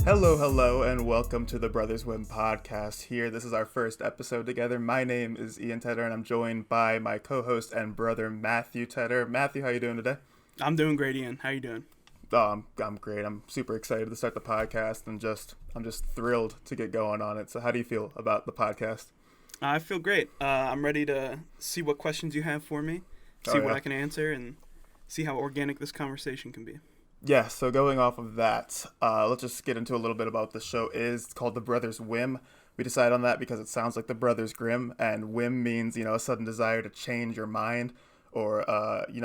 Hello, and welcome to the Brothers Win podcast. This is our first episode together. My name is Ian Tedder, and I'm joined by my co-host and brother Matthew Tedder. Matthew, how you doing today? I'm doing great, Ian. How you doing? Oh, I'm great. I'm super excited to start the podcast, and I'm just thrilled to get going on it. So, how do you feel about the podcast? I feel great. I'm ready to see what questions you have for me, see what I can answer, and see how organic this conversation can be. Yeah, so going off of that, let's just get into a little bit about what the show is. It's called The Brothers Whim. We decided on that because it sounds like The Brothers Grimm, and whim means, a sudden desire to change your mind or,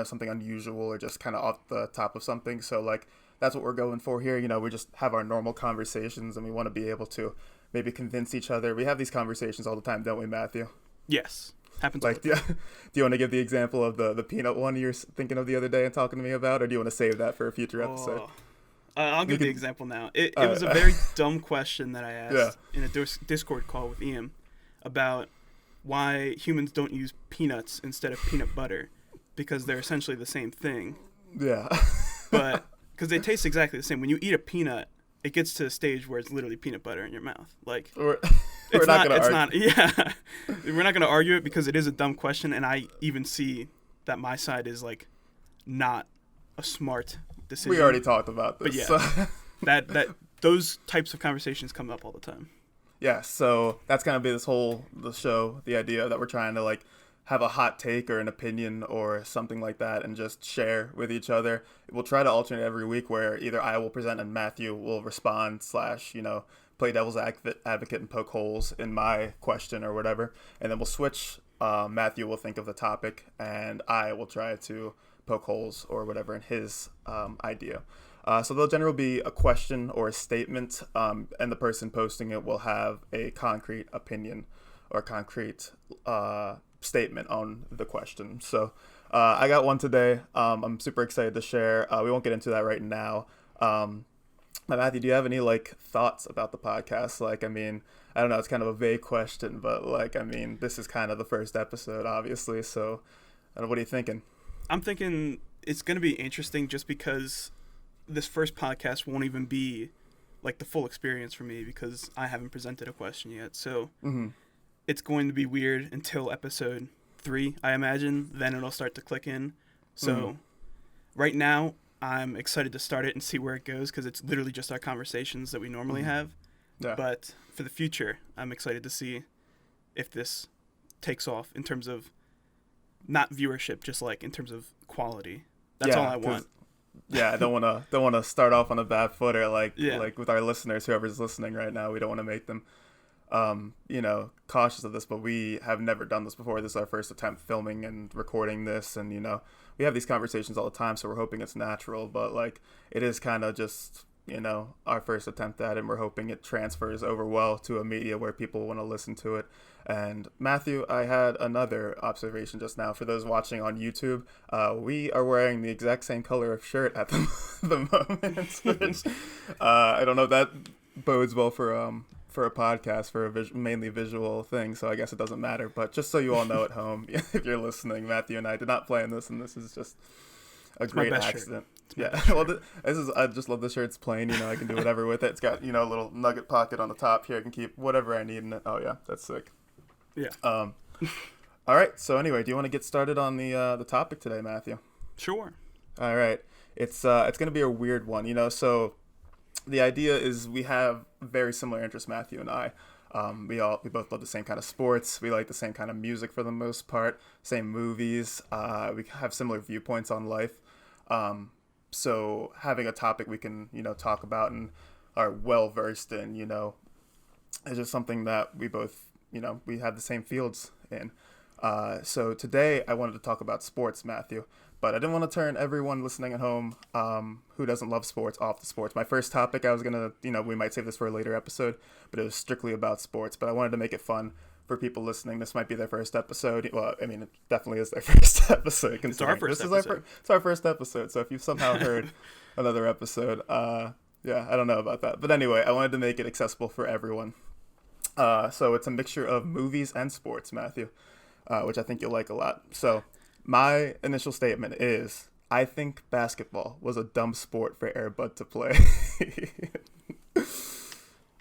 something unusual or just kind of off the top of something. So, that's what we're going for here. We just have our normal conversations, and we want to be able to maybe convince each other. We have these conversations all the time, don't we, Matthew? Yes. Happens. Do you want to give the example of the peanut one you were thinking of the other day and talking to me about, or do you want to save that for a future episode? I'll give the example now. It was a very dumb question that I asked in a Discord call with Ian about why humans don't use peanuts instead of peanut butter, because they're essentially the same thing. Yeah. But because they taste exactly the same. When you eat a peanut, it gets to a stage where it's literally peanut butter in your mouth. We're not going to argue it because it is a dumb question, and I even see that my side is not a smart decision. We already talked about this. But yeah, that those types of conversations come up all the time. Yeah, so that's gonna be the show, the idea that we're trying to have a hot take or an opinion or something like that and just share with each other. We'll try to alternate every week where either I will present and Matthew will respond / play devil's advocate and poke holes in my question or whatever. And then we'll switch. Matthew will think of the topic and I will try to poke holes or whatever in his idea. So there'll generally be a question or a statement, and the person posting it will have a concrete opinion or concrete statement on the question. So I got one today. I'm super excited to share. We won't get into that right now. Matthew, do you have any thoughts about the podcast? I don't know, it's kind of a vague question, but this is kind of the first episode, obviously. So, what are you thinking? I'm thinking it's going to be interesting just because this first podcast won't even be the full experience for me because I haven't presented a question yet. So It's going to be weird until episode 3, I imagine. Then it'll start to click in. So right now, I'm excited to start it and see where it goes because it's literally just our conversations that we normally have. Yeah. But for the future, I'm excited to see if this takes off in terms of not viewership, just in terms of quality. That's all I want. Yeah, I don't want to start off on a bad foot or with our listeners, whoever's listening right now. We don't want to make them cautious of this, but we have never done this before. This is our first attempt filming and recording this, and we have these conversations all the time, so we're hoping it's natural, but it is kind of just our first attempt at it, and we're hoping it transfers over well to a media where people want to listen to it. And Matthew, I had another observation just now. For those watching on YouTube, we are wearing the exact same color of shirt at the moment, which I don't know if that bodes well for a podcast, for a mainly visual thing, so I guess it doesn't matter. But just so you all know at home, if you're listening, Matthew and I did not plan this, and this is just a great accident. Yeah, well, I just love the shirt. It's plain, I can do whatever with it. It's got a little nugget pocket on the top here. I can keep whatever I need in it. Oh yeah, that's sick. Yeah. All right. So anyway, do you want to get started on the topic today, Matthew? Sure. All right. It's gonna be a weird one, So the idea is we have very similar interests, Matthew and I. We both love the same kind of sports. We like the same kind of music for the most part. Same movies. We have similar viewpoints on life. So having a topic we can talk about and are well versed in is just something that we both we have the same fields in. So today I wanted to talk about sports, Matthew. But I didn't want to turn everyone listening at home who doesn't love sports off the sports. My first topic, I was going to, we might save this for a later episode, but it was strictly about sports. But I wanted to make it fun for people listening. This might be their first episode. Well, I mean, it definitely is their first episode. It's our first episode. It's our first episode. So if you've somehow heard another episode, yeah, I don't know about that. But anyway, I wanted to make it accessible for everyone. So it's a mixture of movies and sports, Matthew, which I think you'll like a lot. So my initial statement is, I think basketball was a dumb sport for Air Bud to play.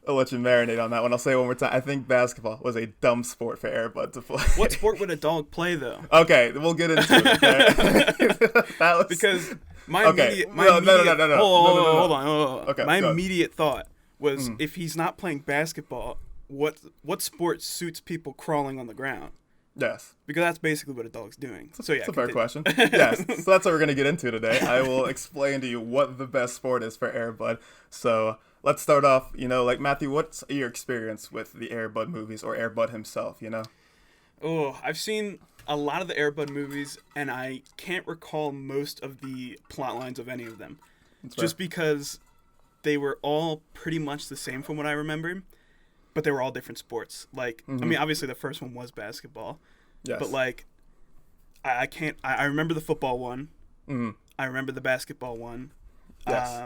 I'll let you marinate on that one. I'll say it one more time. I think basketball was a dumb sport for Air Bud to play. What sport would a dog play though? Okay, we'll get into it. Okay? That was... Because my Okay. immediate, No. hold on. Okay, my go. immediate thought was if he's not playing basketball, what sport suits people crawling on the ground? Yes. Because that's basically what a dog's doing. So yeah, It's a fair continue. question. Yes. So that's what we're going to get into today. I will explain to you what the best sport is for Air Bud. So let's start off, like Matthew, what's your experience with the Air Bud movies or Air Bud himself, Oh, I've seen a lot of the Air Bud movies, and I can't recall most of the plot lines of any of them. That's Just fair. because they were all pretty much the same from what I remember, but they were all different sports. Like, I mean, obviously the first one was basketball, Yes. but like, I remember the football one. Mm-hmm. I remember the basketball one. Yes.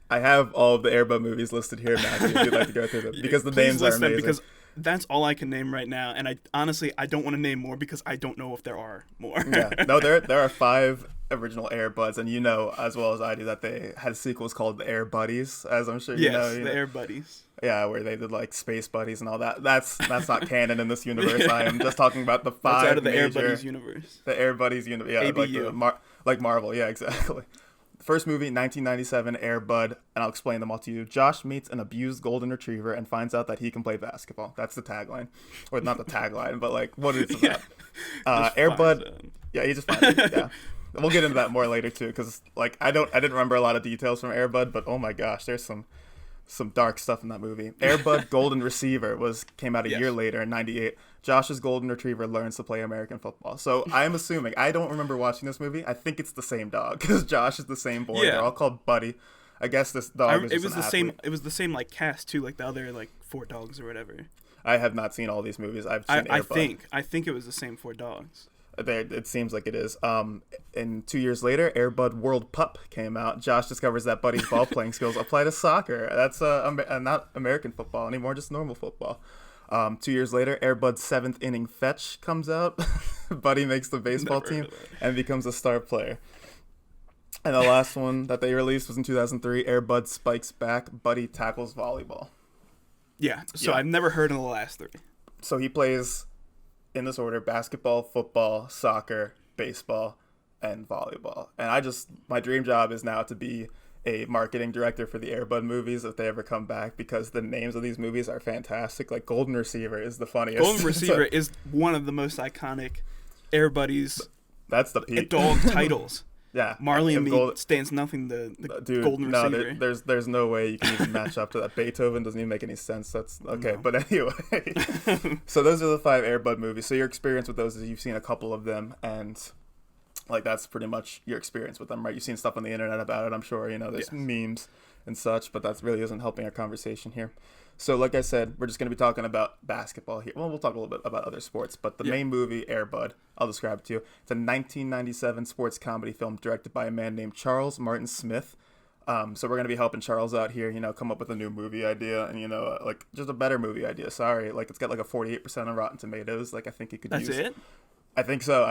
I have all of the Air Bud movies listed here, Matthew, if you'd like to go through them, because the Please names are list them amazing. because that's all I can name right now, and I honestly don't want to name more because I don't know if there are more. Yeah. No, there are 5 original Air Buds, and as well as I do that they had sequels called the Air Buddies, as I'm sure you Yes, know. the Air Buddies. Yeah, where they did like Space Buddies and all that. That's not canon in this universe. I am just talking about the 5 That's out of the major, Air Buddies universe. The Air Buddies universe. Yeah, ABU. like Marvel. Yeah, exactly. First movie, 1997, Air Bud, and I'll explain them all to you. Josh meets an abused golden retriever and finds out that he can play basketball. That's the tagline, or not the tagline, but like what it's about. Air Bud. Yeah, he just finds it. Yeah. We'll get into that more later too, because like I didn't remember a lot of details from Air Bud, but oh my gosh, there's some dark stuff in that movie. Air Bud Golden Receiver came out a year later in '98. Josh's golden retriever learns to play American football. So I'm assuming, I don't remember watching this movie. I think it's the same dog because Josh is the same boy. Yeah. They're all called Buddy. I guess this dog It was the same. It was the same like cast too, like the other like 4 dogs or whatever. I have not seen all these movies. I've seen Air Bud. I think it was the same 4 dogs. It seems like it is. And 2 years later, Air Bud World Pup came out. Josh discovers that Buddy's ball playing skills apply to soccer. That's not American football anymore, just normal football. 2 years later, Air Bud's 7th inning fetch comes out. Buddy makes the baseball team and becomes a star player. And the last one that they released was in 2003. Air Bud spikes back. Buddy tackles volleyball. Yeah. So I've never heard of the last 3. So he plays, in this order, basketball, football, soccer, baseball, and volleyball. And my dream job is now to be a marketing director for the Air Bud movies if they ever come back, because the names of these movies are fantastic. Like Golden Receiver is the funniest. Golden Receiver is one of the most iconic Air Buddies. That's the peak. Dog titles. Yeah. Marley and Me stands nothing the Golden Receiver. There's no way you can even match up to that. Beethoven doesn't even make any sense. That's okay. No. But anyway, so those are the 5 Air Bud movies. So your experience with those is you've seen a couple of them, and like that's pretty much your experience with them, right? You've seen stuff on the internet about it, I'm sure. There's memes and such, but that really isn't helping our conversation here. So like I said, we're just going to be talking about basketball here. Well, we'll talk a little bit about other sports, but the main movie, Air Bud, I'll describe it to you. It's a 1997 sports comedy film directed by a man named Charles Martin Smith. So we're going to be helping Charles out here, come up with a new movie idea and, like just a better movie idea. Sorry. Like it's got like a 48% on Rotten Tomatoes. Like I think you could use. That's it? I think so.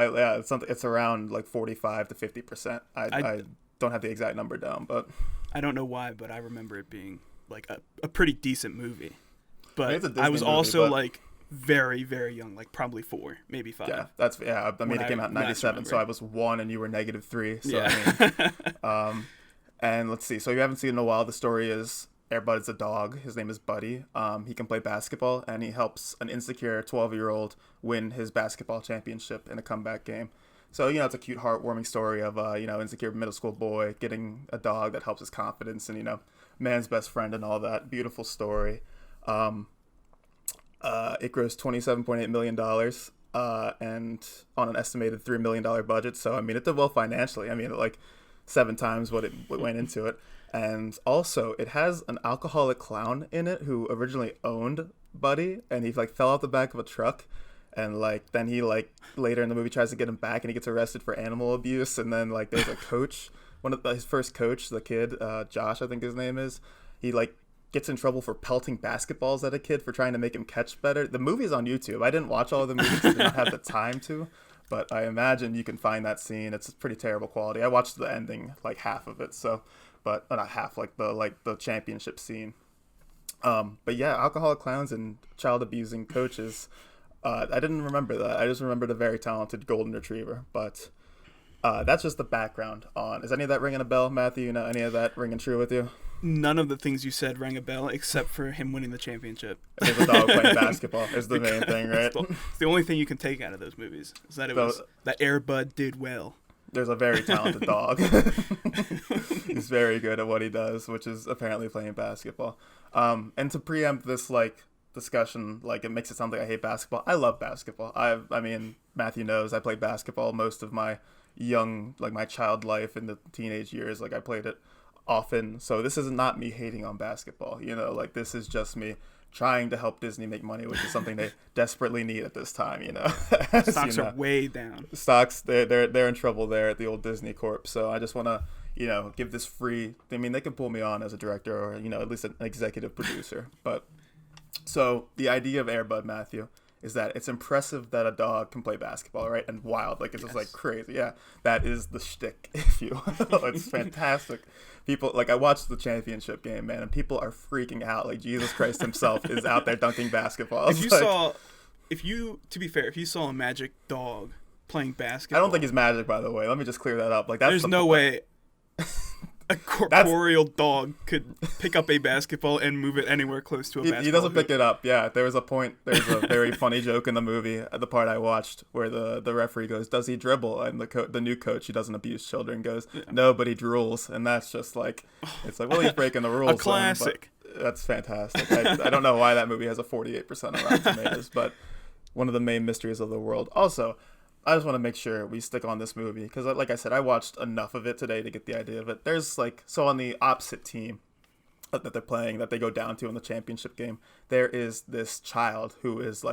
It's around like 45 to 50%. I don't have the exact number down, but I don't know why, but I remember it being like a pretty decent movie. But I was also like very, very young, like probably 4, maybe 5. Yeah, I mean, it came out in 97, so I was 1 and you were -3. So yeah. I mean, and let's see. So you haven't seen it in a while. The story is Air Bud is a dog. His name is Buddy. He can play basketball, and he helps an insecure 12-year-old win his basketball championship in a comeback game. So, it's a cute, heartwarming story of, insecure middle school boy getting a dog that helps his confidence and, man's best friend and all that. Beautiful story. It grossed $27.8 million and on an estimated $3 million budget. So, I mean, it did well financially. I mean, like 7 times what went into it. And also, it has an alcoholic clown in it who originally owned Buddy, and he, like, fell off the back of a truck. And, like, then he, like, later in the movie tries to get him back, and he gets arrested for animal abuse. And then, like, there's a coach, his first coach, the kid, Josh, I think his name is. He, like, gets in trouble for pelting basketballs at a kid for trying to make him catch better. The movie's on YouTube. I didn't watch all of the movies because I did not have the time to. But I imagine you can find that scene. It's pretty terrible quality. I watched the ending, like, half of it. So, but not half, like the championship scene. But yeah, alcoholic clowns and child abusing coaches. I didn't remember that. I just remembered a very talented golden retriever. But that's just the background on. Is any of that ringing a bell, Matthew? You know, any of that ringing true with you? None of the things you said rang a bell except for him winning the championship. There's a dog playing basketball is the main thing, right? It's the only thing you can take out of those movies. Is that that Air Bud did well. There's a very talented dog. He's very good at what he does, which is apparently playing basketball. And to preempt this discussion, it makes it sound like I hate basketball. I love basketball. I mean, Matthew knows I played basketball most of my my child life in the teenage years. I played it often. So this is not me hating on basketball. This is just me trying to help Disney make money, which is something they desperately need at this time, Stocks are way down. Stocks, they're in trouble there at the old Disney Corp. So I just want to, give this free. I mean, they can pull me on as a director or, at least an executive producer. But so the idea of Air Bud, Matthew, is that it's impressive that a dog can play basketball, right? And wild, it's just crazy. Yeah, that is the shtick, if you will. It's fantastic. People, I watched the championship game, man, and people are freaking out. Jesus Christ himself is out there dunking basketballs. To be fair, if you saw a magic dog playing basketball, I don't think he's magic, by the way. Let me just clear that up. There's no way a corporeal dog could pick up a basketball and move it anywhere close to a basketball. He doesn't pick it up. Yeah, there's a very funny joke in the movie, the part I watched, where the referee goes, "Does he dribble?" And the new coach, who doesn't abuse children, goes, "No, but he drools." And that's just well, he's breaking the rules. A classic. But that's fantastic. I don't know why that movie has a 48% on Rotten Tomatoes, but one of the main mysteries of the world. Also, I just want to make sure we stick on this movie because, like I said, I watched enough of it today to get the idea of it. There's so on the opposite team that they're playing, that they go down to in the championship game, there is this child who is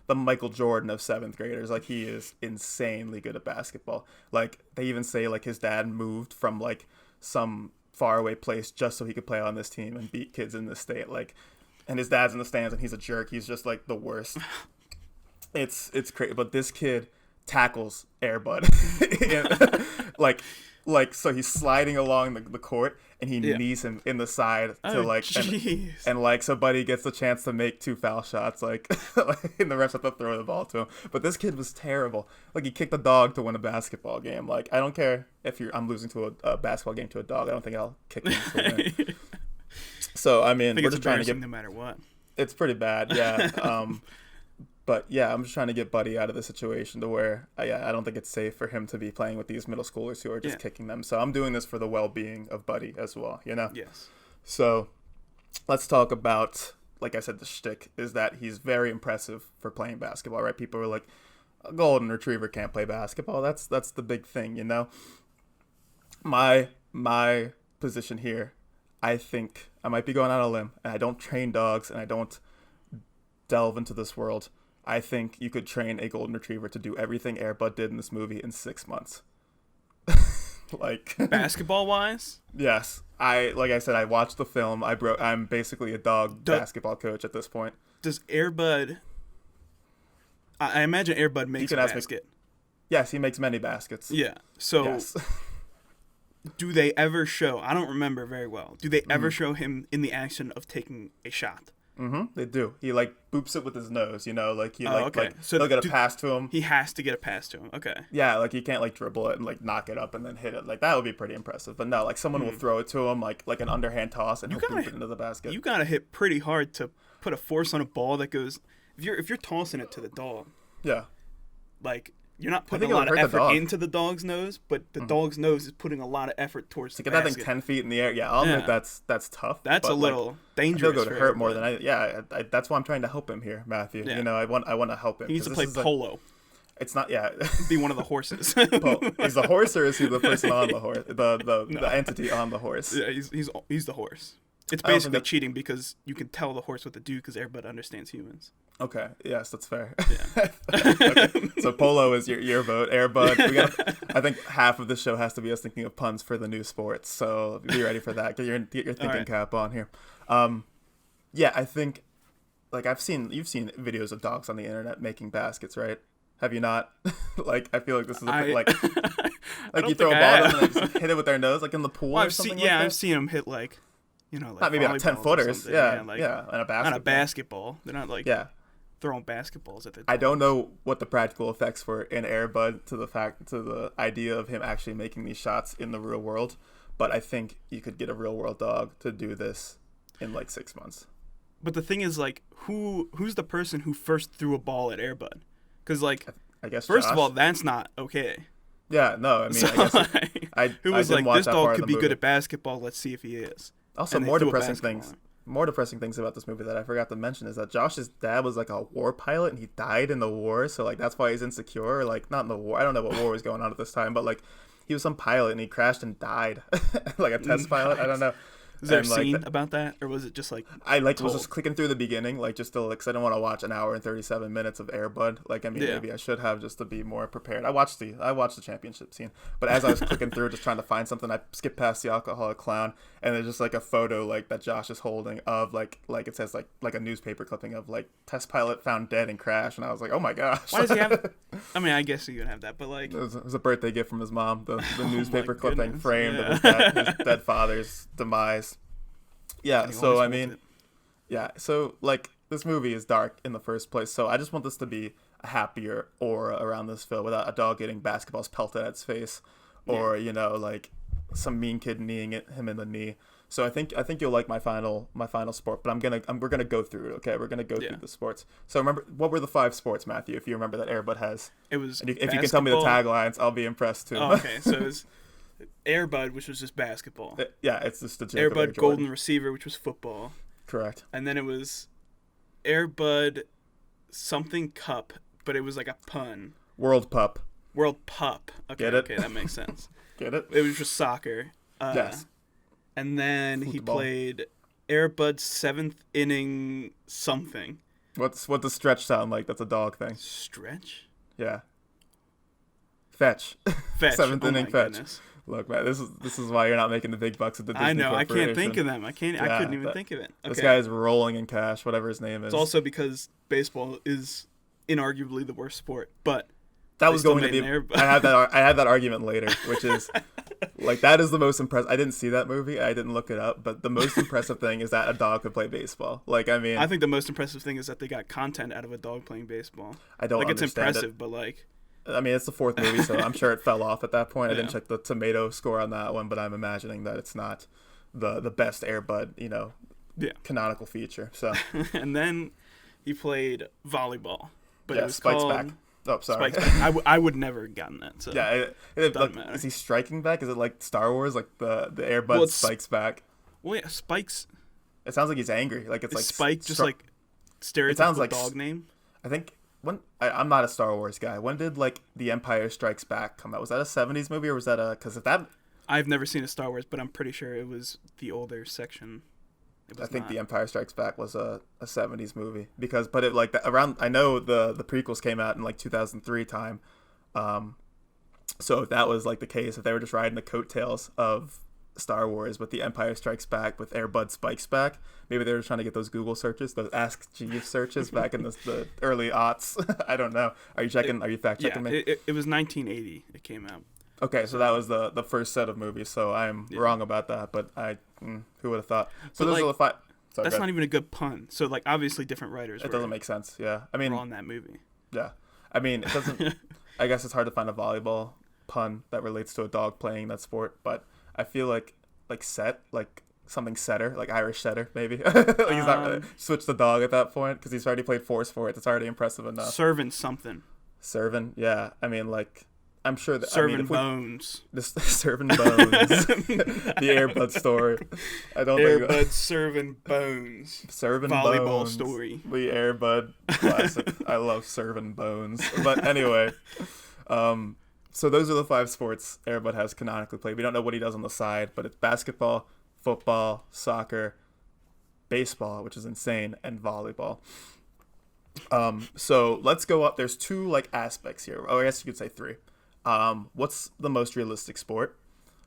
the Michael Jordan of 7th graders. He is insanely good at basketball. They even say his dad moved from some faraway place just so he could play on this team and beat kids in this state. And his dad's in the stands and he's a jerk. He's just the worst. It's crazy. But this kid tackles Air Bud. So he's sliding along the court and he knees him in the side to and so Buddy gets the chance to make 2 foul shots and the refs have to throw the ball to him. But this kid was terrible. He kicked a dog to win a basketball game. I don't care if I'm losing to a basketball game to a dog. I don't think I'll kick him to win. So I mean, we're just trying to get, no matter what. It's pretty bad, yeah. But yeah, I'm just trying to get Buddy out of the situation to where I don't think it's safe for him to be playing with these middle schoolers who are just kicking them. So I'm doing this for the well-being of Buddy as well, Yes. So let's talk about, like I said, the shtick is that he's very impressive for playing basketball, right? People are like, a golden retriever can't play basketball. That's the big thing, My position here, I think I might be going on a limb, and I don't train dogs, and I don't delve into this world. I think you could train a golden retriever to do everything Air Bud did in this movie in 6 months. Basketball wise? Yes. Like I said, I watched the film. I'm basically a dog basketball coach at this point. Does Air Bud? I imagine Air Bud makes a basket. Yes, he makes many baskets. Yeah. So yes. Do they ever show? I don't remember very well. Do they ever show him in the action of taking a shot? Mm-hmm. They do. He boops it with his nose, okay. So they'll get a pass to him. He has to get a pass to him. Okay. Yeah, he can't dribble it and knock it up and then hit it. That would be pretty impressive. But no, someone will throw it to him like an underhand toss and he'll boop it into the basket. You gotta hit pretty hard to put a force on a ball that goes. If you're tossing it to the dog. Yeah. You're not putting a lot of effort into the dog's nose, but the dog's nose is putting a lot of effort towards the basket. To get that thing 10 feet in the air, I'll admit that's tough. That's a little dangerous. He'll go to hurt more than that's why I'm trying to help him here, Matthew. Yeah. I want to help him. He needs to play polo. It's not, Be one of the horses. Is the horse or is he the person on the horse? The entity on the horse? Yeah, he's the horse. It's basically cheating because you can tell the horse what to do because Air Bud understands humans. Okay. Yes, that's fair. Yeah. Okay. So polo is your vote. Air Bud. I think half of the show has to be us thinking of puns for the new sports. So be ready for that. Get your thinking cap on here. Yeah, I think you've seen videos of dogs on the internet making baskets, right? Have you not? I feel like this is a bit you throw a ball at them and they just hit it with their nose, in the pool or something. I've seen them hit like not maybe not 10 volleyballs or footers. something. Yeah, like yeah, and a basketball. not a basketball. They're not like Yeah, throwing basketballs at their. I don't know what the practical effects were in Air Bud to the idea of him actually making these shots in the real world, but I think you could get a real world dog to do this in like 6 months. But the thing is, like, who's the person who first threw a ball at Air Bud? Because like, I guess first Josh. of all, that's not okay. Yeah, no, I mean, So, I guess who was I didn't like, watch this that part dog of could the be movie. good at basketball. Let's see if he is. Also, And they more threw a depressing basketball things. at him. More depressing things about this movie that I forgot to mention is that Josh's dad was like a war pilot and he died in the war, so like that's why he's insecure. Or, like, not in the war. I don't know what war was going on at this time, but like he was some pilot and he crashed and died, like a test pilot. I don't know. Was there a And, like, scene about that, or was it just like I was told? just clicking through the beginning, like just to like, cause I didn't want to watch an hour and 37 minutes of Air Bud. Like, I mean, Yeah. maybe I should have just to be more prepared. I watched the championship scene, but as I was clicking through, just trying to find something, I skipped past the alcoholic clown, and there's just like a photo like that Josh is holding of like it says like a newspaper clipping of like test pilot found dead in crash, and I was like, oh my gosh. Why does he have? I mean, I guess he would have that, but like, It was a birthday gift from his mom, the newspaper clipping goodness, framed yeah. of his dead father's demise. Yeah, he so always I holds mean, it. yeah, so like this movie is dark in the first place, so I just want this to be a happier aura around this film without a dog getting basketballs pelted at its face, or like some mean kid kneeing him in the knee. So I think you'll like my final sport, but we're gonna go through it. Okay, we're gonna go through the sports. So remember, what were the 5 sports, Matthew? If you remember that Air Bud has, It was. and if you can tell me the basketball. taglines, I'll be impressed too. Oh, okay, so it was Air Bud, which was just basketball. Yeah, it's just the Air Jacob Bud Jordan. Golden Receiver, which was football, Correct. and then it was Air Bud something Cup, but it was like a pun. World Pup. World Pup. Okay, Get it? okay, that makes sense. Get it? It was just soccer. Yes. And then he Football. played Air Bud's 7th inning something. What does stretch sound like? That's a dog thing. Stretch? Yeah. Fetch. Fetch. 7th Oh inning my fetch. goodness. Look, man, this is why you're not making the big bucks at the Disney I know. I can't think of Corporation. them. I Yeah, couldn't even think of it. Okay. This guy is rolling in cash, whatever his name is. It's also because baseball is inarguably the worst sport, but that they was still going to made be. an Air Bud. I had that argument later, which is like that is the most impressive. I didn't see that movie. I didn't look it up, but the most impressive thing is that a dog could play baseball. Like, I mean, I think the most impressive thing is that they got content out of a dog playing baseball. I don't Like, it's understand impressive, it. but like, I mean, it's the 4th movie, so I'm sure it fell off at that point. I didn't Yeah. check the tomato score on that one, but I'm imagining that it's not the best Air Bud, yeah. canonical feature. So And then he played volleyball, but it yeah, was Spike's called back. Oh, sorry. Spike's back. I would never have gotten that. So Yeah, Doesn't like, matter. is he striking back? Is it like Star Wars, like the Air Bud Well, it's- Spike's back? Well, yeah, Spike's It sounds like he's angry. Like it's is like Spike just stri- like stereotypical It sounds like dog name. I think I'm not a Star Wars guy. When did like The Empire Strikes Back come out? Was that a 70s movie or was that because if that I've never seen a Star Wars, but I'm pretty sure it was the older section. It I was think not. The Empire Strikes Back was a 70s movie but it like around I know the prequels came out in like 2003 time. So if that was like the case, if they were just riding the coattails of Star Wars with The Empire Strikes Back with Air Bud Spikes back, maybe they were trying to get those Google searches, those Ask Jeeves searches back in the early aughts. I don't know. Are you fact Yeah, checking me? it was 1980. It came out. Okay, so that was the first set of movies. So I'm wrong about that, but who would have thought? So But, those like, are the 5. Sorry, That's go not ahead. even a good pun. So like obviously different writers. It doesn't make sense. Yeah, I mean, were on that movie. yeah, I mean, it doesn't. I guess it's hard to find a volleyball pun that relates to a dog playing that sport, but I feel like something setter, like Irish setter, maybe. Like he's not really switch the dog at that point because he's already played four sports. It's already impressive enough. Serving something. Serving, yeah. I mean, like I'm sure that Serving bones. This serving bones. The Air Bud story. I don't Air think Bud serving bones. serving Volleyball bones. story. The Air Bud classic. I love serving bones. But anyway, so those are the 5 sports Air Bud has canonically played. We don't know what he does on the side, but it's basketball, football, soccer, baseball, which is insane, and volleyball. So let's go up. There's 2 like aspects here. Oh, I guess you could say 3. What's the most realistic sport?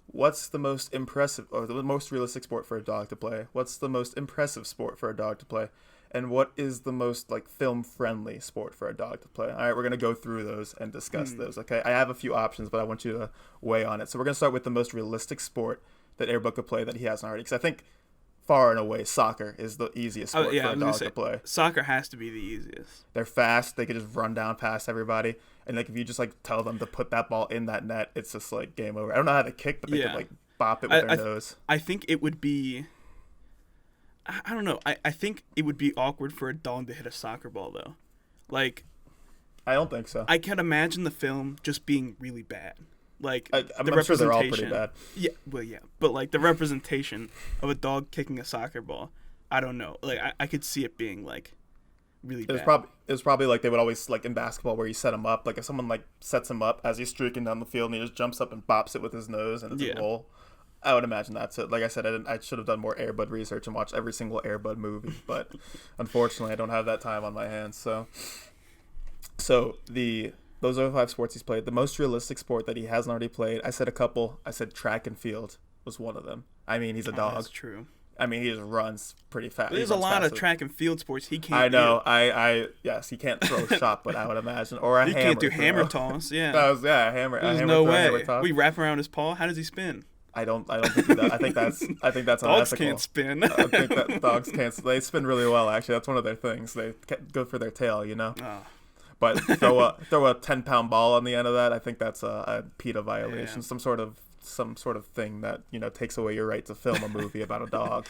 What's the most impressive or the most realistic sport for a dog to play? What's the most impressive sport for a dog to play? And what is the most like film friendly sport for a dog to play? All right, we're going to go through those and discuss those. Okay. I have a few options, but I want you to weigh on it. So we're going to start with the most realistic sport that Air Bud could play that he hasn't already. Because I think far and away, soccer is the easiest sport for a dog to play. Soccer has to be the easiest. They're fast. They can just run down past everybody. And like if you just like tell them to put that ball in that net, it's just like game over. I don't know how to kick, but they could like bop it with their nose. I think it would be. I don't know. I think it would be awkward for a dog to hit a soccer ball though. Like. I don't think so. I can imagine the film just being really bad. Like I'm sure they're all pretty bad. Yeah, well, yeah, but like the representation of a dog kicking a soccer ball, I don't know. Like I could see it being like really bad. It was probably like they would always like in basketball where you set him up. Like if someone like sets him up as he's streaking down the field and he just jumps up and bops it with his nose and it's a goal. I would imagine that's it. Like I said, I should have done more Air Bud research and watched every single Air Bud movie, but unfortunately I don't have that time on my hands. So those are the 5 sports he's played. The most realistic sport that he hasn't already played, I said a couple. I said track and field was one of them. I mean, he's a dog. That's true. I mean, he just runs pretty fast. There's a lot of track and field sports he can't. I know. Yes, he can't throw a shot, but I would imagine, or a hammer. He can't do hammer toss. Yeah. A hammer. There's no way. We wrap around his paw. How does he spin? I don't think he does. I think that's unethical. Dogs can't spin. I think that dogs can't. They spin really well. Actually, that's one of their things. They go for their tail. You know. Oh. But throw a 10-pound ball on the end of that. I think that's a PETA violation. Some sort of thing that takes away your right to film a movie about a dog.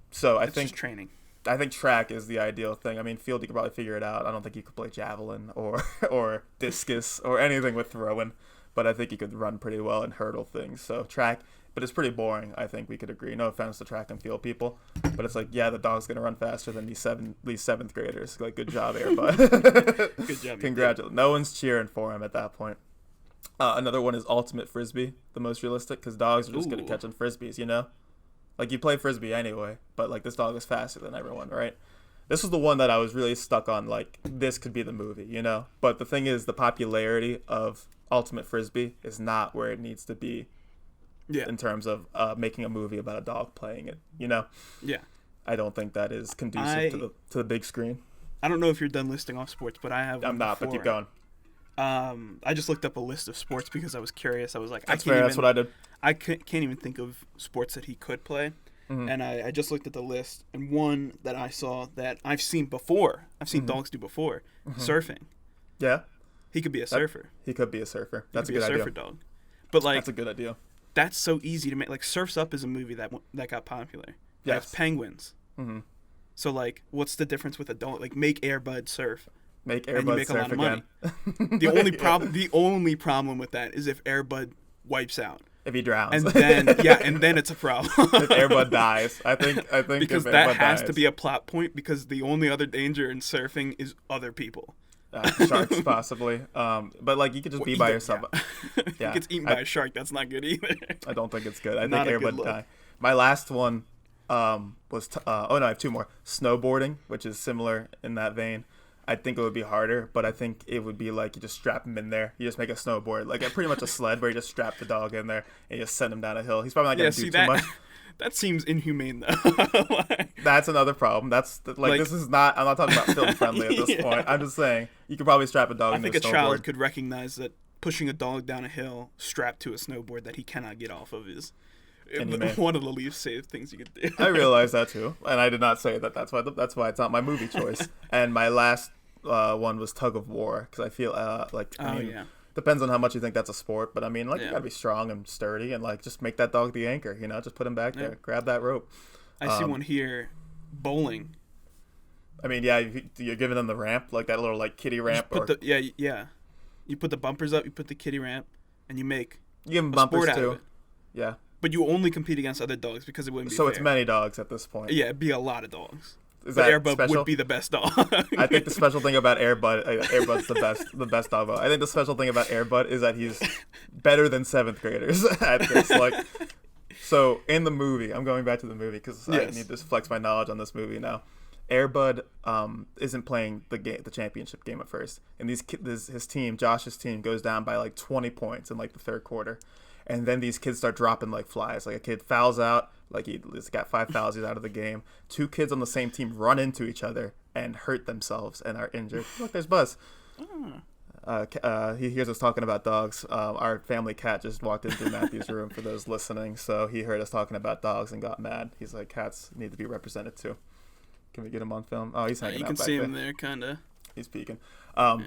So I think just training. I think track is the ideal thing. I mean, field you could probably figure it out. I don't think you could play javelin or discus or anything with throwing, but I think you could run pretty well and hurdle things. So track. But it's pretty boring, I think we could agree. No offense to track and field people. But it's like, yeah, the dog's going to run faster than these 7th graders. Like, good job, Air Bud. Good job. Congratulations. No one's cheering for him at that point. Another one is ultimate frisbee, the most realistic, because dogs are just good at catching frisbees, you know? Like, you play frisbee anyway, but, like, this dog is faster than everyone, right? This was the one that I was really stuck on, like, this could be the movie, you know? But the thing is, the popularity of ultimate frisbee is not where it needs to be. Yeah. In terms of making a movie about a dog playing it, you know? Yeah. I don't think that is conducive to the big screen. I don't know if you're done listing off sports, but I have one. I'm not, but keep going. I just looked up a list of sports because I was curious. I was like, that's what I did. I can't even think of sports that he could play. Mm-hmm. And I just looked at the list, and one that I saw that I've seen before, I've seen dogs do before, surfing. Yeah. He could be a surfer. He could be a surfer. That's a good idea. He could be a surfer dog. But like, that's a good idea. That's so easy to make. Like, Surf's Up is a movie that got popular. Yes. It's penguins. Mm-hmm. So, like, what's the difference with a dog? Like, make Air Bud surf. Make Air Bud surf again. The only problem with that is if Air Bud wipes out. If he drowns. And then it's a problem. If Air Bud dies. I think because that has to be a plot point, because the only other danger in surfing is other people. Sharks possibly, but like you could just be by yourself. Yeah. He gets eaten by a shark. That's not good either. I don't think it's good. I think Air Bud die. My last one was I have 2 more. Snowboarding, which is similar in that vein. I think it would be harder, but I think it would be like you just strap him in there. You just make a snowboard, like pretty much a sled where you just strap the dog in there and you just send him down a hill. He's probably not going to do too much. That seems inhumane, though. That's another problem. This is not. I'm not talking about film friendly at this point. I'm just saying you could probably strap a dog. I think a child could recognize that pushing a dog down a hill strapped to a snowboard that he cannot get off of is one of the least safe things you could do. I realize that too, and I did not say that. That's why it's not my movie choice. And my last one was tug of war, because I feel depends on how much you think that's a sport, but I mean, like, you gotta be strong and sturdy, and like just make that dog the anchor, you know, just put him back there, grab that rope. I see one here, bowling. I mean, yeah, you're giving them the ramp, like that little like kiddie ramp. You put the bumpers up, you put the kiddie ramp, and you give them bumpers too. Yeah. But you only compete against other dogs because it wouldn't be fair. So it's many dogs at this point. Yeah, it'd be a lot of dogs. But Air Bud would be the best dog. I think the special thing about Air Bud's the best dog. I think the special thing about Air Bud is that he's better than 7th graders at this. Like, so in the movie, I'm going back to the movie because I need to flex my knowledge on this movie now. Air Bud isn't playing the championship game at first, and his team, Josh's team, goes down by like 20 points in like the 3rd quarter. And then these kids start dropping like flies. Like a kid fouls out, like he's got 5 fouls, he's out of the game. 2 kids on the same team run into each other and hurt themselves and are injured. Look, there's Buzz. He hears us talking about dogs. Our family cat just walked into Matthew's room for those listening, so he heard us talking about dogs and got mad. He's like, cats need to be represented too. Can we get him on film? Oh, he's hanging out back there. You can see him there, kind of. He's peeking. Yeah.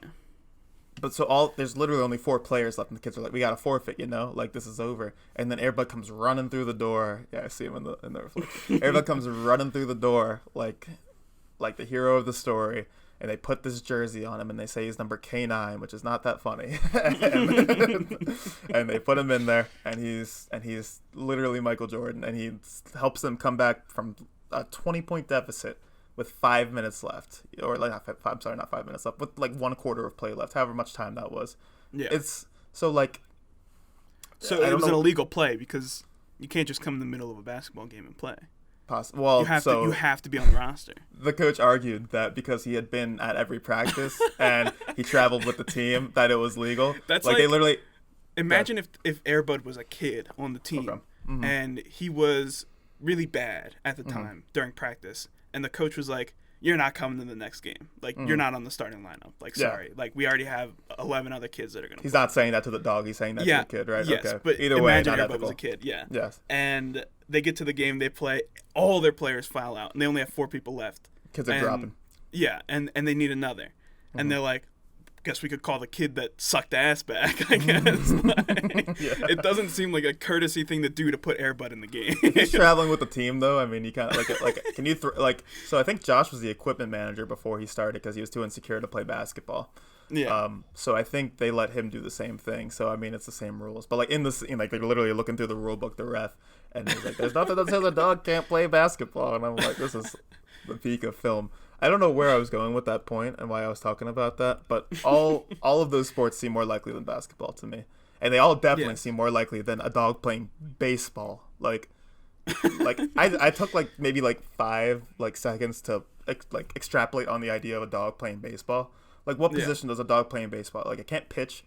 But so there's literally only 4 players left, and the kids are like, we got to forfeit, like this is over. And then Airbud comes running through the door. Yeah, I see him in the reflection. Airbud comes running through the door like the hero of the story. And they put this jersey on him, and they say he's number K9, which is not that funny. and they put him in there, and he's literally Michael Jordan, and he helps them come back from a 20-point deficit with 5 minutes left, or like not 5 minutes left, with like 1/4 of play left, however much time that was. Yeah. It's so like. So it was an illegal play because you can't just come in the middle of a basketball game and play. Well, you have to be on the roster. The coach argued that because he had been at every practice and he traveled with the team, that it was legal. That's like they literally. Imagine if Airbud was a kid on the team, okay. Mm-hmm. and he was really bad at the time during practice, and the coach was like, "You're not coming to the next game. Like you're not on the starting lineup. Like sorry. Like we already have 11 other kids that are gonna." He's not saying that to the dog. He's saying that to the kid, right? Yes, okay. But either way, imagine not Airbud ethical. was a kid. Yeah. Yes. And they get to the game, they play. All their players foul out, and they only have 4 people left. Kids are dropping. Yeah, and they need another, and they're like, guess we could call the kid that sucked ass back, I guess. It doesn't seem like a courtesy thing to do to put Airbud in the game. He's traveling with the team, though. I mean, you kind of like can you so I think Josh was the equipment manager before he started because he was too insecure to play basketball. Yeah. So I think they let him do the same thing. So I mean, it's the same rules. But like in the scene, like they're literally looking through the rule book, the ref, and he's like, "There's nothing that says a dog can't play basketball." And I'm like, "This is the peak of film." I don't know where I was going with that point and why I was talking about that, but all of those sports seem more likely than basketball to me, and they all definitely seem more likely than a dog playing baseball. Like I took like maybe like 5 seconds to like extrapolate on the idea of a dog playing baseball. Like what position does a dog playing baseball? Like it can't pitch.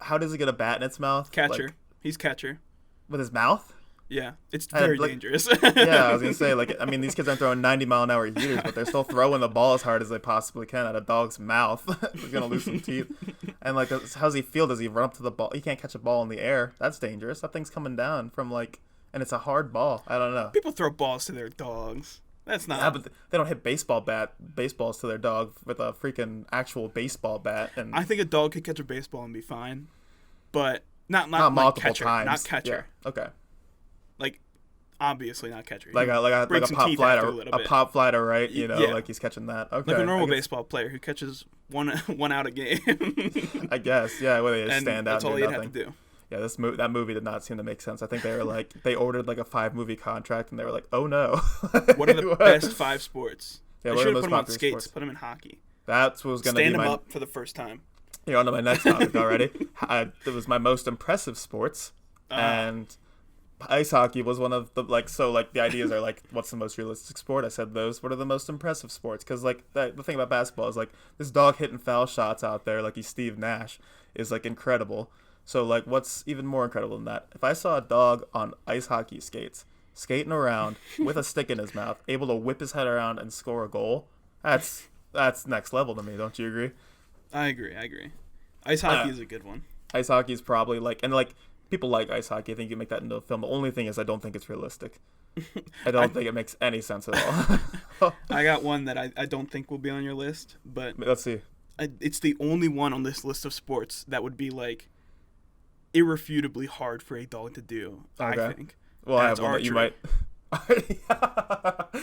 How does it get a bat in its mouth? Catcher. Like, he's catcher. with his mouth. Yeah, it's very dangerous. Yeah, I was gonna say, like, I mean, these kids aren't throwing 90-mile-an-hour heaters, but they're still throwing the ball as hard as they possibly can at a dog's mouth. He's gonna lose some teeth. And like, how does he feel? Does he run up to the ball? He can't catch a ball in the air. That's dangerous. That thing's coming down from like, and it's a hard ball. I don't know. People throw balls to their dogs. That's not. Yeah, but they don't hit baseballs to their dog with a freaking actual baseball bat. And I think a dog could catch a baseball and be fine, but not multiple catcher, times. not catcher. Yeah. Okay. Like, obviously not catcher. Like a pop flighter, right? You know, Yeah. like he's catching that. Okay. Like a normal baseball player who catches one out a game. I guess, yeah. Where they just stand out that's all and you'd do have nothing. to do. Yeah, that movie did not seem to make sense. I think they were like they ordered like a 5-movie contract and they were like, oh no. What are the best 5 sports? Yeah, they what should are have those put them on popular skates. sports? Put them in hockey. That was going to be Stand them up for the first time. You're on to my next topic already. It was my most impressive sports, and ice hockey was one of the the ideas are like, what's the most realistic sport? I said those. What are the most impressive sports? Because like the thing about basketball is like this dog hitting foul shots out there, like he's Steve Nash, is like incredible. So like, what's even more incredible than that? If I saw a dog on ice hockey skates, skating around with a stick in his mouth, able to whip his head around and score a goal, that's next level to me. Don't you agree? I agree. Ice hockey is a good one. Ice hockey is probably people like ice hockey. I think you make that into a film. The only thing is I don't think it's realistic. I don't think it makes any sense at all. I got one that I don't think will be on your list, but let's see. It's the only one on this list of sports that would be like irrefutably hard for a dog to do. Okay. I think. Well, I have one that you might.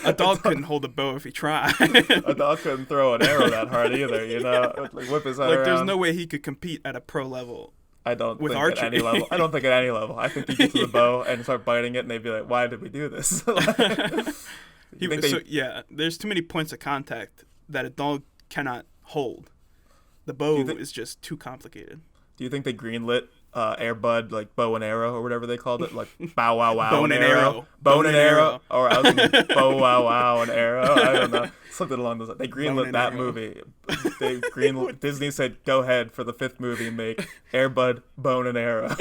A dog couldn't hold a bow if he tried. A dog couldn't throw an arrow that hard either, you know? Like whip his head around. There's no way he could compete at a pro level. I don't with think archery. at any level. I don't think at any level. I think he'd get to the bow and start biting it, and they'd be like, "Why did we do this?" There's too many points of contact that a dog cannot hold. The bow is just too complicated. Do you think they greenlit Airbud, like bow and arrow or whatever they called it, like bow wow wow Bone and arrow. Bone and arrow, or I was thinking bow wow wow and arrow. I don't know, something along those lines. They greenlit that movie. Disney said, "Go ahead for the 5th movie, make Airbud, bone and arrow,"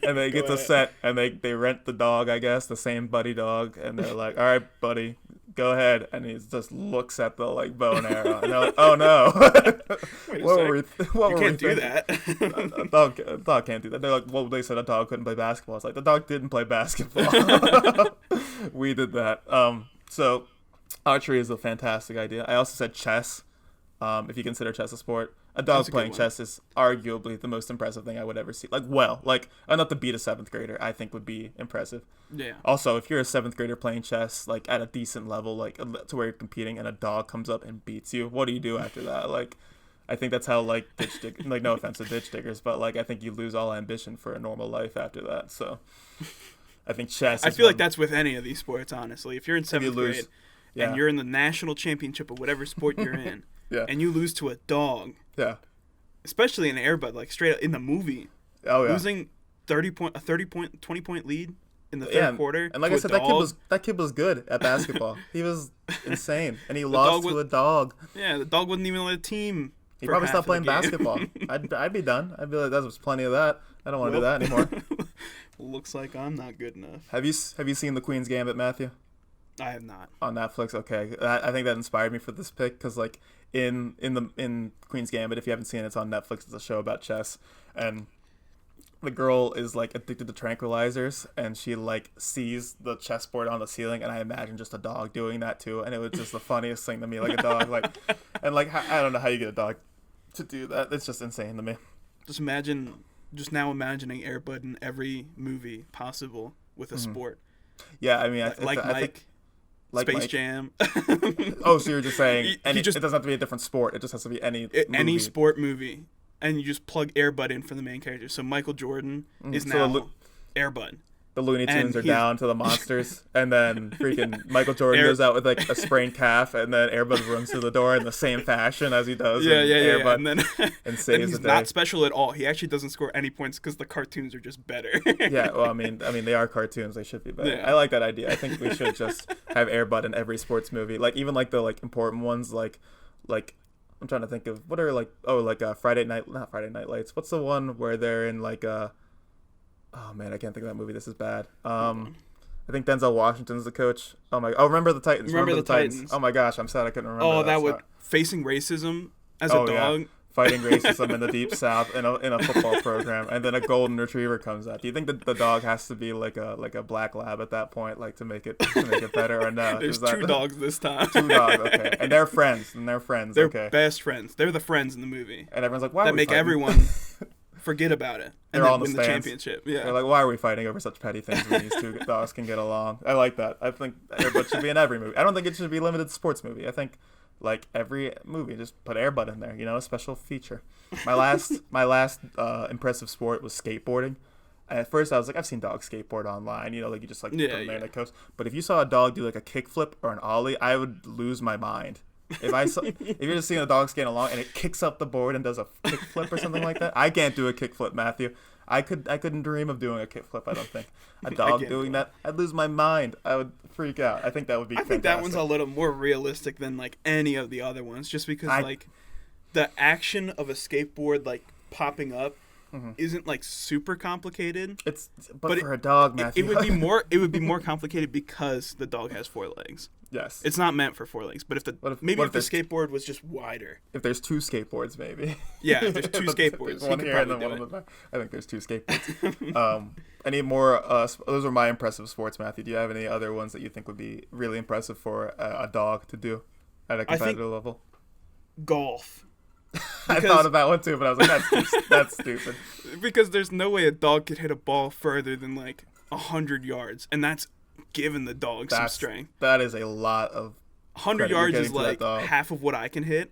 and they get to set and they rent the dog, I guess, the same buddy dog, and they're like, "All right, buddy, go ahead. And he just looks at the like bow and arrow, and they're like, oh no. Wait a what sec. were we? What You were can't we do thinking? that. A dog can't do that. They're like, well, they said a dog couldn't play basketball. It's like the dog didn't play basketball. We did that. So archery is a fantastic idea. I also said chess. If you consider chess a sport, a dog That's a good playing one. chess is arguably the most impressive thing I would ever see. Like enough to beat a 7th grader, I think would be impressive. Yeah. Also, if you're a 7th grader playing chess, like at a decent level, like to where you're competing, and a dog comes up and beats you, what do you do after that? Like, I think that's how like ditch dig. Like, no offense to ditch diggers, but like I think you lose all ambition for a normal life after that. So, I think chess. I feel like that's with any of these sports, honestly. If you're in 7th grade and you're in the national championship of whatever sport you're in, yeah, and you lose to a dog, yeah, especially in Air Bud, like straight up in the movie, oh yeah, losing 20 point lead in the third quarter. And like to I said, a that kid was good at basketball. He was insane, and he dog lost to was- a dog. Yeah, the dog wasn't even on the team. He for probably half stopped of the playing game. basketball. I'd be done. I'd be like, that was plenty of that. I don't want to do that anymore. Looks like I'm not good enough. Have you seen The Queen's Gambit, Matthew? I have not. On Netflix? Okay, I think that inspired me for this pick because like in Queen's Gambit, if you haven't seen it, it's on Netflix. It's a show about chess, and the girl is like addicted to tranquilizers, and she like sees the chessboard on the ceiling, and I imagine just a dog doing that too, and it was just the funniest thing to me, like a dog, like, and like I don't know how you get a dog to do that. It's just insane to me. Just now imagining Air Bud in every movie possible with a sport. Yeah, I mean, Like I think, Mike, like Space Mike. Jam. Oh, so you're just saying He it just- doesn't have to be a different sport. It just has to be any Any movie. sport movie. And you just plug Air Bud in for the main character. So Michael Jordan is So now Air Bud. The Looney And Tunes are he's- down to the monsters, and then freaking Michael Jordan goes out with like a sprained calf, and then Air Bud runs through the door in the same fashion as he does in Air Bud And then, and then saves he's the day. not special at all. He actually doesn't score any points because the cartoons are just better. Yeah, well, I mean, they are cartoons. They should be better. Yeah. I like that idea. I think we should just have Air Bud in every sports movie, like even like the like important ones, like I'm trying to think of what are like not Friday Night Lights. What's the one where they're in like oh man, I can't think of that movie. This is bad. I think Denzel Washington's the coach. Remember the Titans. Remember the Titans. Oh my gosh, I'm sad I couldn't remember. Oh, that That's would not- facing racism as a Oh, yeah. dog. Fighting racism in the deep south in a football program, and then a golden retriever comes out. Do you think that the dog has to be like a black lab at that point, like to make it better, or no? There's Is that- two dogs this time. Two dogs, okay, and they're friends. They're Okay, best friends. They're the friends in the movie and everyone's like, why are that we make fighting? everyone forget about it and They're all then in the win the stands. championship. Yeah. They're like, why are we fighting over such petty things when these two dogs can get along? I like that. I think Air Bud should be in every movie. I don't think it should be limited to sports movie. I think like every movie, just put Air Bud in there. You know, a special feature. My last impressive sport was skateboarding. And at first, I was like, I've seen dogs skateboard online. You know, like you just like put them there on the coast. But if you saw a dog do like a kickflip or an ollie, I would lose my mind. If you're just seeing a dog skating along and it kicks up the board and does a kickflip or something like that, I can't do a kickflip, Matthew. I couldn't dream of doing a kickflip. I don't think a dog can't doing do that, I'd lose my mind. I would freak out. I think that would be. I think that one's a fantastic. little more realistic than like any of the other ones, just because like the action of a skateboard like popping up isn't like super complicated. But for a dog, Matthew, It would be more complicated because the dog has 4 legs. Yes. It's not meant for 4 legs, but if the What if the there's- skateboard was just wider. If there's 2 skateboards, maybe. Yeah, if there's 2 There's skateboards, he one could here and probably then do one it. on the back. I think there's 2 skateboards. Any more? Those are my impressive sports, Matthew. Do you have any other ones that you think would be really impressive for a dog to do at a competitive level? Golf. I thought of that one too, but I was like, that's stupid. Because there's no way a dog could hit a ball further than like 100 yards, and that's giving the dog some strength. That is a lot of 100 credit you're yards getting is to that like dog. half of what I can hit,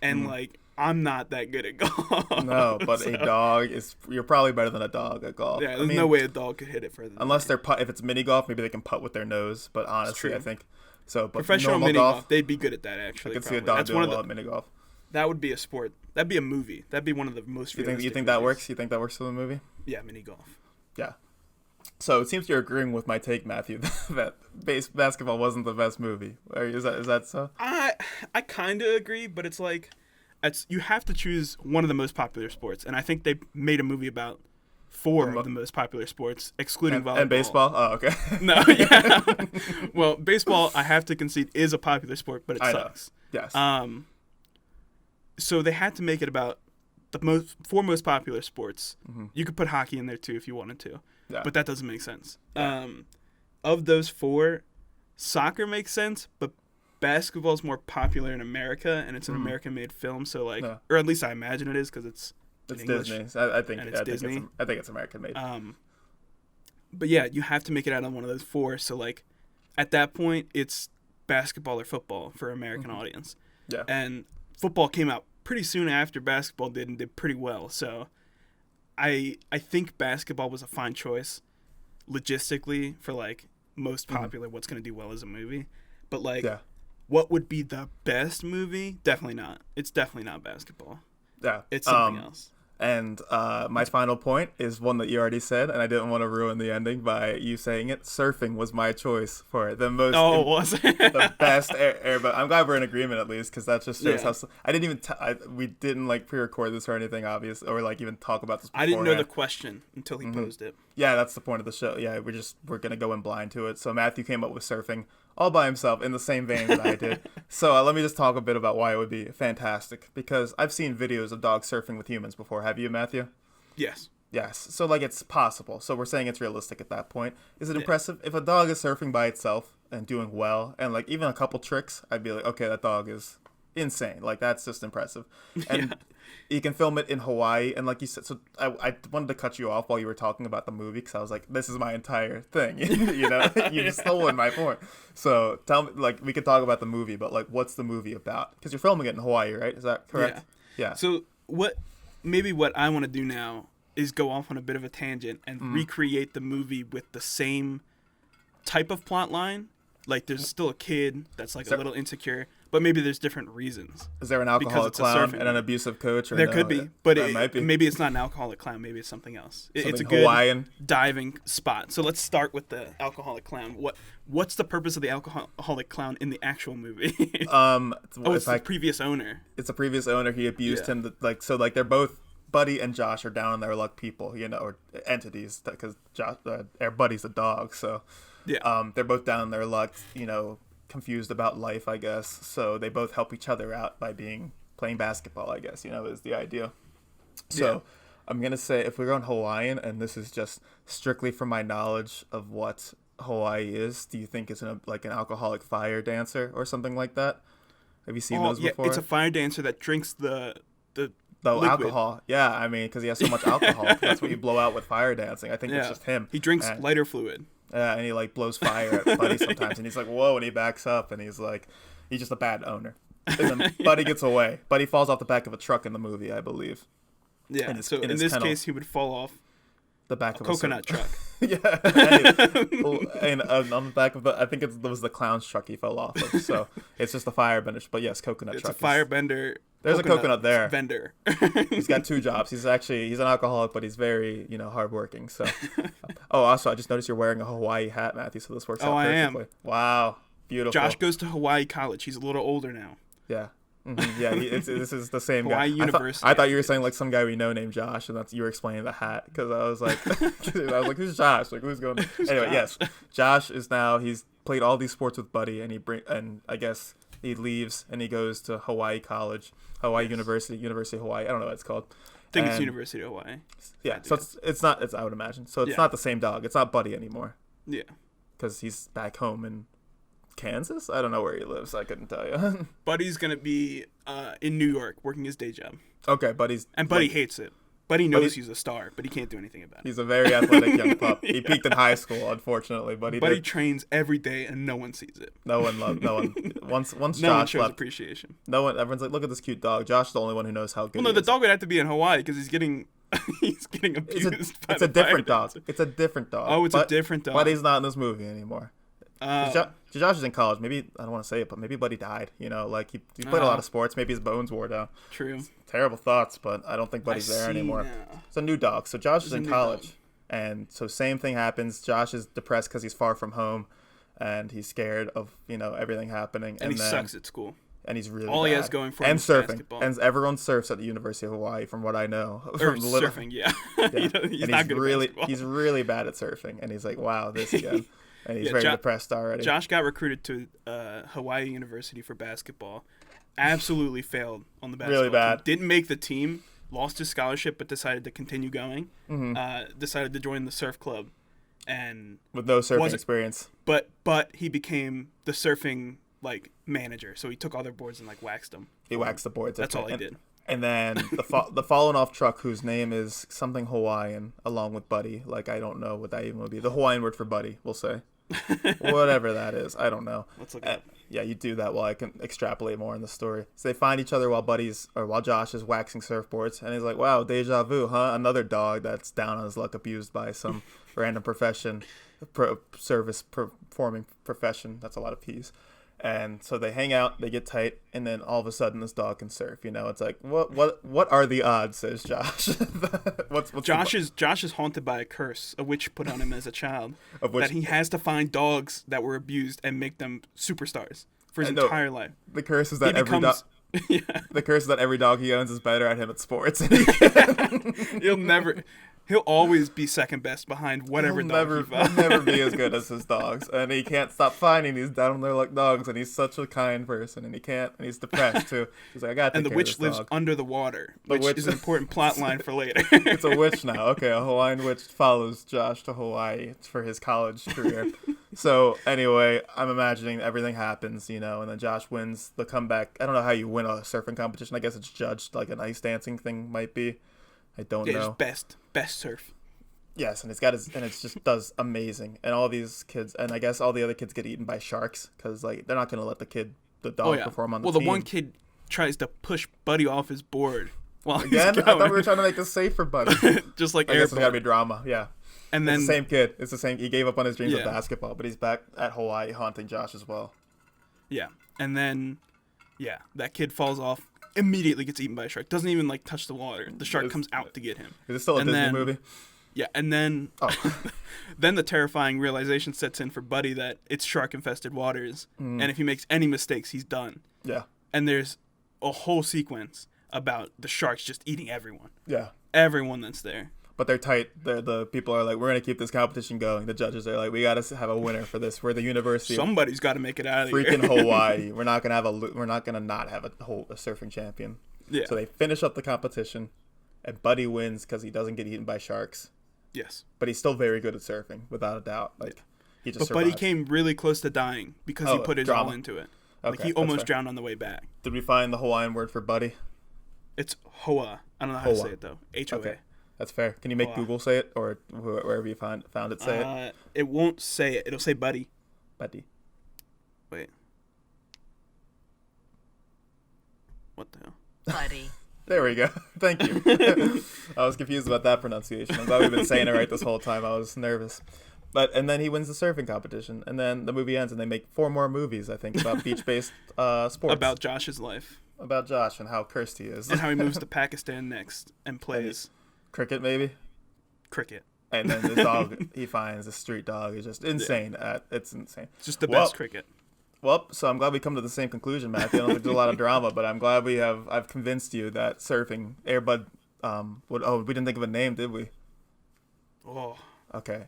and like I'm not that good at golf. No, but So, a dog you're probably better than a dog at golf. Yeah, I there's mean, no way a dog could hit it further. Than unless that. they're if it's mini golf, maybe they can putt with their nose. But honestly, true. I think so. But Professional normal mini golf, golf, they'd be good at that I actually. could see a probably. dog That's doing one of well the, at mini golf. that would be a sport. That'd be a movie. That'd be one of the most. You realistic think that movies. works? You think that works for the movie? Yeah, mini golf. Yeah. So it seems you're agreeing with my take, Matthew, that basketball wasn't the best movie. Is that so? I kind of agree, but it's like you have to choose one of the most popular sports, and I think they made a movie about four of the most popular sports, excluding volleyball. And baseball? Oh, okay. No, yeah. Well, baseball, I have to concede, is a popular sport, but it sucks. Know. Yes. So they had to make it about the four most popular sports. Mm-hmm. You could put hockey in there too if you wanted to, but that doesn't make sense. Yeah. Of those four, soccer makes sense, but basketball is more popular in America, and it's an American-made film. So or at least I imagine it is because it's English, Disney. So I think it's Disney. I think it's American-made. But yeah, you have to make it out on one of those four. So at that point, it's basketball or football for American audience. Yeah. And football came out pretty soon after basketball did and did pretty well. So I think basketball was a fine choice logistically for most popular what's going to do well as a movie. But what would be the best movie? Definitely not. It's definitely not basketball. Yeah. It's something else. And my final point is one that you already said, and I didn't want to ruin the ending by you saying it. Surfing was my choice for the most. Oh, was it? The best air. But I'm glad we're in agreement at least, because that just shows how. I didn't even. We didn't pre-record this or anything, obvious, or even talk about this. I didn't know the question until he posed it. Yeah, that's the point of the show. Yeah, we're gonna go in blind to it. So Matthew came up with surfing all by himself in the same vein that I did. So let me just talk a bit about why it would be fantastic, because I've seen videos of dogs surfing with humans before. Have you, Matthew? Yes. Yes. So it's possible. So we're saying it's realistic at that point. Is it impressive? If a dog is surfing by itself and doing well, and even a couple tricks, I'd be like, okay, that dog is insane. That's just impressive. And you can film it in Hawaii, and like you said, so I wanted to cut you off while you were talking about the movie, because I was like, this is my entire thing. You just stole my point. So tell me, we could talk about the movie, but what's the movie about? Because you're filming it in Hawaii, right? Is that correct? Yeah. So what I want to do now is go off on a bit of a tangent and recreate the movie with the same type of plot line. There's still a kid that's a little insecure, but maybe there's different reasons. Is there an alcoholic clown and an abusive coach? Or there could be, but might be. Maybe it's not an alcoholic clown. Maybe it's something else. It's a good Hawaiian diving spot. So let's start with the alcoholic clown. What's the purpose of the alcoholic clown in the actual movie? It's the previous owner. It's a previous owner. He abused him. They're both. Buddy and Josh are down on their luck people, or entities, because Josh, our Buddy's a dog, so they're both down on their luck, confused about life, I guess. So they both help each other out by playing basketball, I guess, is the idea. So I'm gonna say, if we're on Hawaiian, and this is just strictly from my knowledge of what Hawaii is, do you think it's an alcoholic fire dancer or something like that? Have you seen those before? It's a fire dancer that drinks the liquid. Alcohol. Yeah, because he has so much alcohol. That's what you blow out with fire dancing. I think it's just him. He drinks lighter fluid. Yeah, and he blows fire at Buddy sometimes, and he's like, whoa, and he backs up, and he's just a bad owner. And then Buddy gets away. Buddy falls off the back of a truck in the movie, I believe. Yeah, so in this case, he would fall off the back of a coconut truck. Yeah, and on the back of I think it was the clown's truck he fell off of. So it's just a firebender, but yes, coconut truck. It's a firebender. There's a coconut there. Vendor. He's got two jobs. He's an alcoholic, but he's very hardworking. So, also I just noticed you're wearing a Hawaii hat, Matthew. So this works out perfectly. I am. Wow, beautiful. Josh goes to Hawaii College. He's a little older now. Yeah. Mm-hmm. Yeah, this is the same Hawaii guy. University. I thought you were saying some guy we know named Josh, and you were explaining the hat, because I was like, who's Josh? Who's going? Anyway, yes, Josh is now. He's played all these sports with Buddy, and I guess he leaves and he goes to Hawaii College, University of Hawaii. I don't know what it's called. I think it's University of Hawaii. Yeah, so it's not. I would imagine. So it's not the same dog. It's not Buddy anymore. Yeah, because he's back home in Kansas? I don't know where he lives. I couldn't tell you. Buddy's gonna be in New York working his day job. Okay, Buddy hates it. Buddy knows he's a star, but he can't do anything about it. He's a very athletic young pup. He peaked in high school, unfortunately, but Buddy trains every day, and no one sees it. No one. Once no Josh one shows left, appreciation. Everyone's like, look at this cute dog. Josh is the only one who knows how good. Well, no, the dog would have to be in Hawaii because he's getting abused. It's a different dog. It's a different dog. Oh, it's a different dog. Buddy's not in this movie anymore. Josh is in college. Maybe, I don't want to say it, but maybe Buddy died. He played a lot of sports. Maybe his bones wore down. True. It's terrible thoughts, but I don't think Buddy's there anymore. Now. It's a new dog. So Josh is in college. And so same thing happens. Josh is depressed because he's far from home. And he's scared of, everything happening. And he sucks at school. and he's really all bad. he has going for him and is surfing, basketball. and everyone surfs at the University of Hawaii, from what I know. Or From surfing, yeah. He's and not good at basketball. he's really bad at surfing, and he's like, wow, this again, and he's very depressed already. Josh got recruited to Hawaii University for basketball. Absolutely failed on the basketball Really bad. team. Didn't make the team. Lost his scholarship, but decided to continue going. Decided to join the surf club, and with no surfing experience. But he became the surfing like manager. So he took all their boards and like waxed them. He waxed the boards. That's all he did. And then the fallen off truck, whose name is something Hawaiian, along with Buddy. Like, I don't know what that even would be. The Hawaiian word for Buddy, we'll say. Whatever that is, I don't know. Let's look at it. Yeah, you do that while I can extrapolate more in the story. So they find each other while Josh is waxing surfboards, and he's like, "Wow, deja vu, huh? Another dog that's down on his luck, abused by some random performing profession." That's a lot of P's. And so they hang out, they get tight, and then all of a sudden this dog can surf. You know, it's like, what are the odds? Says Josh. what's Josh is haunted by a curse a witch put on him as a child, that he has to find dogs that were abused and make them superstars for his entire life. The curse is that the curse is that every dog he owns is better at him at sports. He'll always be second best behind whatever dog he finds. He'll never be as good as his dogs, and he can't stop finding these down on their luck dogs. And he's such a kind person, and he's depressed too. He's like, I got to. And the witch lives under the water, which is an important plot line for later. It's a witch now. Okay, a Hawaiian witch follows Josh to Hawaii for his college career. So anyway, I'm imagining everything happens, you know, and then Josh wins the comeback. I don't know how you win a surfing competition. I guess it's judged like an ice dancing thing might be. I don't know. Best surf. Yes, and it just does amazing. And all these kids, and I guess all the other kids get eaten by sharks because like they're not gonna let the dog perform on the team. Well, the one kid tries to push Buddy off his board while again. He's going. I thought we were trying to make this safe for Buddy. Just like I guess there's gotta be drama. Yeah. And then it's the same kid. It's the same. He gave up on his dreams of basketball, but he's back at Hawaii haunting Josh as well. Yeah, and then that kid falls off. Immediately gets eaten by a shark. Doesn't even like touch the water. The shark comes out to get him. Is it still a Disney movie? Yeah, and then then the terrifying realization sets in for Buddy that it's shark-infested waters, and if he makes any mistakes, he's done. Yeah. And there's a whole sequence about the sharks just eating everyone. Yeah. Everyone that's there. But they're tight. The people are like, we're gonna keep this competition going. The judges are like, we gotta have a winner for this. We're the university. Somebody's got to make it out of here. Freaking Hawaii. We're not gonna not have a surfing champion. Yeah. So they finish up the competition, and Buddy wins because he doesn't get eaten by sharks. Yes. But he's still very good at surfing, without a doubt. Like he just. But survives. Buddy came really close to dying because he put his all into it. Okay, like he almost drowned on the way back. Did we find the Hawaiian word for Buddy? It's Hoa. I don't know how to say it though. H-O-A. Okay. That's fair. Can you make Google say it, or wherever you found it say it? It won't say it. It'll say Buddy. Buddy. Wait. What the hell? Buddy. There we go. Thank you. I was confused about that pronunciation. I'm glad we've been saying it right this whole time. I was nervous. And then he wins the surfing competition, and then the movie ends, and they make 4 more movies, I think, about beach-based sports. About Josh's life. About Josh and how cursed he is. And how he moves to Pakistan next and plays. Cricket, maybe? Cricket. And then this dog he finds, the street dog, is just insane. It's insane. It's just the best cricket. Well, so I'm glad we come to the same conclusion, Matthew. I don't think there's a lot of drama, but I'm glad I've convinced you that surfing, Airbud, we didn't think of a name, did we? Oh. Okay.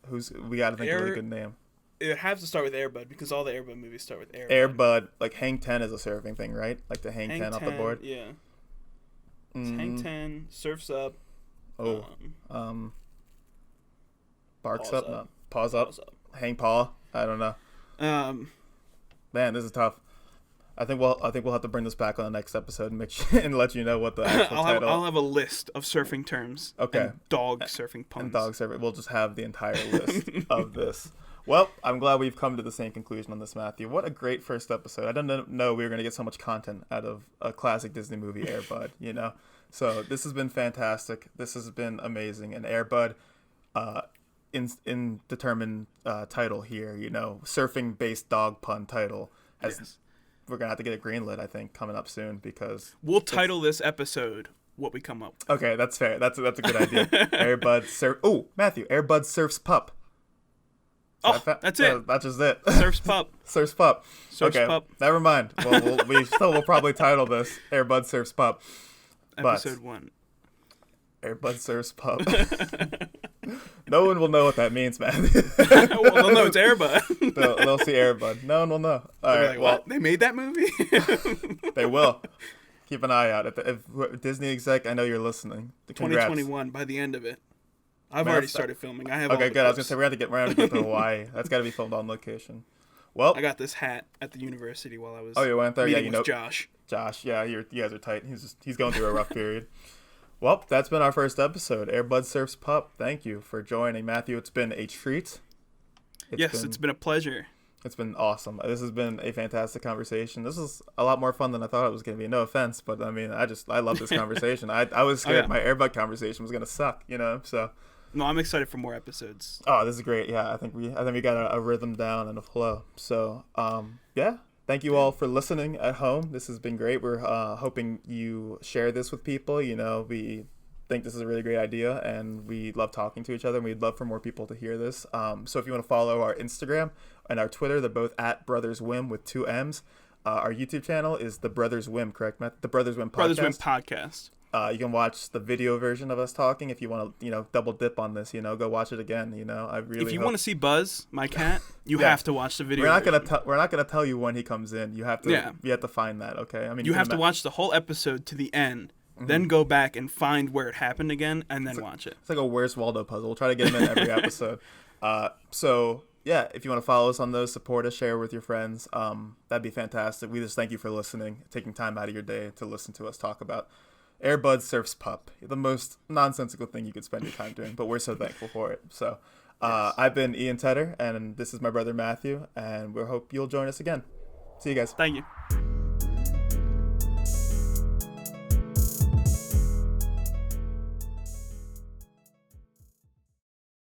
We got to think of a good name. It has to start with Airbud because all the Airbud movies start with Airbud. Airbud, like Hang 10 is a surfing thing, right? Like the Hang 10 off the board? Yeah. It's Hang 10, Surf's Up. Barks Up? No. Paws Up? Hang Paw? I don't know. Man, this is tough. I think we'll have to bring this back on the next episode and let you know what the actual title. I'll have a list of surfing terms. Okay. And dog surfing puns. And dog surfing. We'll just have the entire list of this. Well, I'm glad we've come to the same conclusion on this, Matthew. What a great first episode. I didn't know we were going to get so much content out of a classic Disney movie, Air Bud, you know? So this has been fantastic. This has been amazing. And Air Bud, indeterminate title here, you know, surfing-based dog pun title. We're going to have to get it greenlit, I think, coming up soon because... We'll title this episode what we come up with. Okay, that's fair. That's a good idea. Air Bud surf... Oh, Matthew, Air Bud surfs pup. Oh, that's it. That's just it. Surf's Pup. Surf's Pup. Surf's Okay, Pup. never mind. Well, we'll probably title this Airbud Surf's Pup. Episode 1. Airbud Surf's Pup. No one will know what that means, man. Well, they'll know it's Airbud. They'll see Airbud. No one will know. All They'll right, be like, what? They made that movie? They will. Keep an eye out. If Disney exec, I know you're listening. Congrats. 2021, by the end of it. I've already started filming. I have okay, all the good. I was clips. gonna say we're gonna get to Hawaii. That's got to be filmed on location. Well, I got this hat at the university while I was. Oh, you went there? Yeah, with Josh. Josh, yeah, you guys are tight. He's going through a rough period. Well, that's been our first episode. Airbud Surf's Pup. Thank you for joining, Matthew. It's been a treat. It's been a pleasure. It's been awesome. This has been a fantastic conversation. This is a lot more fun than I thought it was going to be. No offense, but I mean, I love this conversation. I was scared my Airbud conversation was going to suck, so. No, I'm excited for more episodes. Oh, this is great. Yeah, I think we got a rhythm down and a flow. So, yeah. Thank you all for listening at home. This has been great. We're hoping you share this with people. We think this is a really great idea, and we love talking to each other, and we'd love for more people to hear this. So if you want to follow our Instagram and our Twitter, they're both at Brothers Whim with 2 M's. Our YouTube channel is the Brothers Whim, correct, Matt? The Brothers Whim Podcast. Brothers Whim Podcast. You can watch the video version of us talking if you want to, double dip on this. Go watch it again. I really. If you want to see Buzz, my cat, you have to watch the video. We're not gonna tell you when he comes in. You have to. Yeah. You have to find that. Okay. I mean, you have to watch the whole episode to the end, then go back and find where it happened again, and then watch it. It's like a Where's Waldo puzzle. We'll try to get him in every episode. So yeah, if you want to follow us on those, support us, share with your friends. That'd be fantastic. We just thank you for listening, taking time out of your day to listen to us talk about Airbud Surf's Pup, the most nonsensical thing you could spend your time doing, but we're so thankful for it. So I've been Ian Tedder, and this is my brother Matthew, and we hope you'll join us again. See you guys. Thank you.